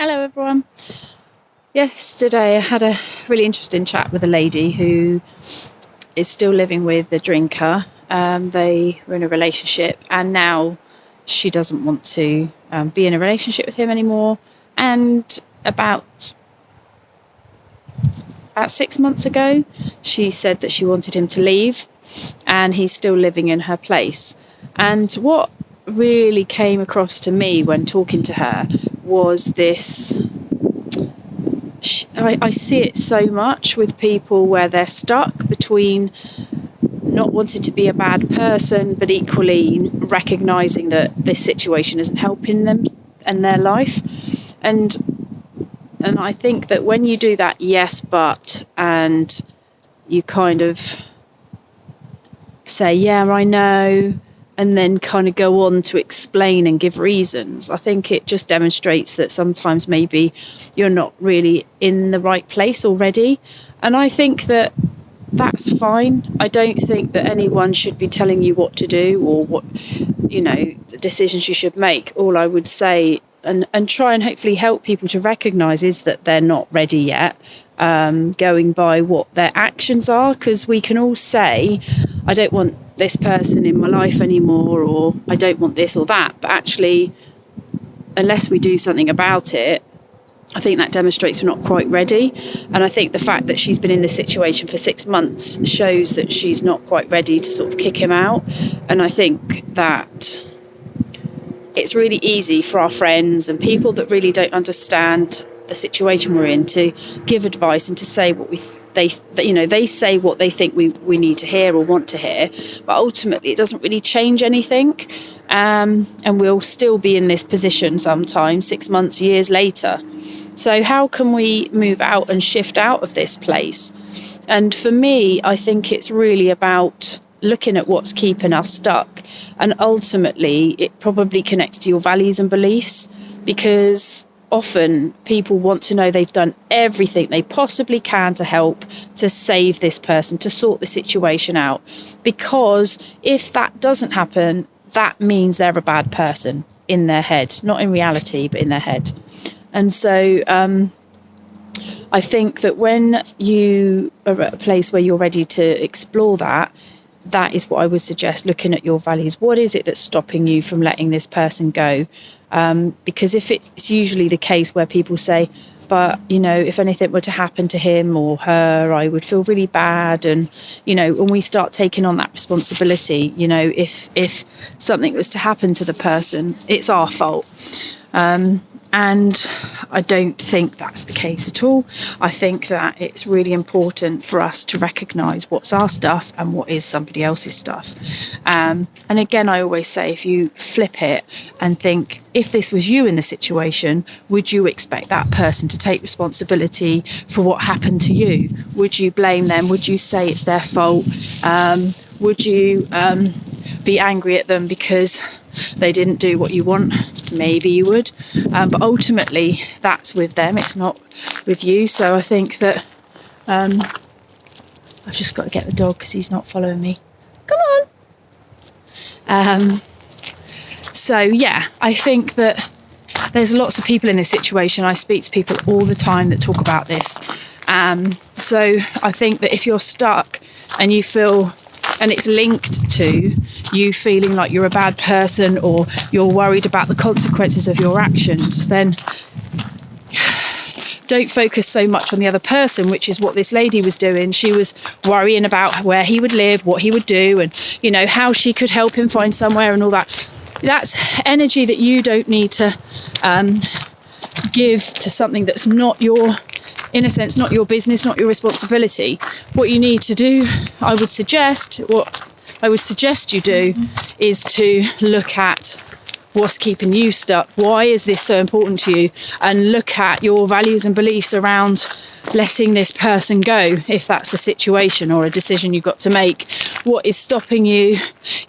Hello everyone. Yesterday I had a really interesting chat with a lady who is still living with the drinker. They were in a relationship and now she doesn't want to be in a relationship with him anymore. And about 6 months ago, she said that she wanted him to leave and he's still living in her place. And what really came across to me when talking to her was this. I see it so much with people where they're stuck between not wanting to be a bad person, but equally recognising that this situation isn't helping them and their life. And I think that when you do that yes but, and you kind of say, yeah, I know, and then kind of go on to explain and give reasons, I think it just demonstrates that sometimes maybe you're not really in the right place already. And I think that that's fine. I don't think that anyone should be telling you what to do or what, the decisions you should make. All I would say and try and hopefully help people to recognise is that they're not ready yet, going by what their actions are, because we can all say, I don't want this person in my life anymore, or I don't want this or that, but actually unless we do something about it, I think that demonstrates we're not quite ready. And I think the fact that she's been in this situation for 6 months shows that she's not quite ready to sort of kick him out. And I think that it's really easy for our friends and people that really don't understand the situation we're in to give advice and to say what they say what they think we need to hear or want to hear, but ultimately it doesn't really change anything, and we'll still be in this position sometimes 6 months, years later. So how can we move out and shift out of this place? And for me, I think it's really about looking at what's keeping us stuck, and ultimately it probably connects to your values and beliefs, because often people want to know they've done everything they possibly can to help, to save this person, to sort the situation out, because if that doesn't happen, that means they're a bad person in their head, not in reality, but in their head. And so I think that when you are at a place where you're ready to explore that is what I would suggest, looking at your values. What is it that's stopping you from letting this person go? Because if it's usually the case where people say, but, if anything were to happen to him or her, I would feel really bad. And, when we start taking on that responsibility, if something was to happen to the person, it's our fault. And I don't think that's the case at all. I think that it's really important for us to recognise what's our stuff and what is somebody else's stuff. And again, I always say, if you flip it and think, if this was you in the situation, would you expect that person to take responsibility for what happened to you? Would you blame them? Would you say it's their fault? Would you be angry at them because they didn't do what you want? Maybe you would, but ultimately that's with them, it's not with you. So I think that I've just got to get the dog because he's not following me. Come on. So yeah, I think that there's lots of people in this situation. I speak to people all the time that talk about this. So I think that if you're stuck and you feel, and it's linked to you feeling like you're a bad person or you're worried about the consequences of your actions, then don't focus so much on the other person, which is what this lady was doing. She was worrying about where he would live, what he would do, and, how she could help him find somewhere and all that. That's energy that you don't need to give to something that's not your, in a sense, not your business, not your responsibility. What you need to do, what I would suggest you do, is to look at what's keeping you stuck. Why is this so important to you? And look at your values and beliefs around letting this person go, if that's a situation or a decision you've got to make. What is stopping you?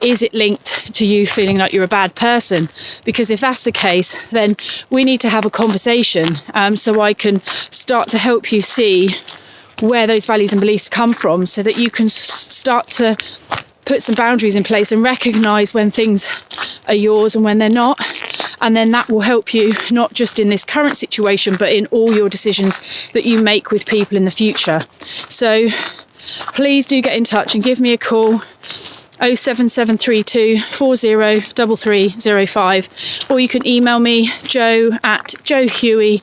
Is it linked to you feeling like you're a bad person? Because if that's the case, then we need to have a conversation, so I can start to help you see where those values and beliefs come from, so that you can start to put some boundaries in place and recognise when things are yours and when they're not. And then that will help you not just in this current situation, but in all your decisions that you make with people in the future. So please do get in touch and give me a call, 07732 403305, or you can email me, joe@joehuey,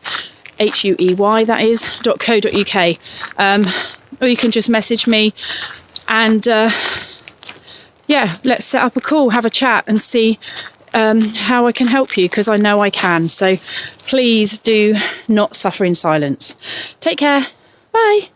HUEY that is, .co.uk, or you can just message me, and let's set up a call, have a chat and see how I can help you, because I know I can. So please do not suffer in silence. Take care. Bye.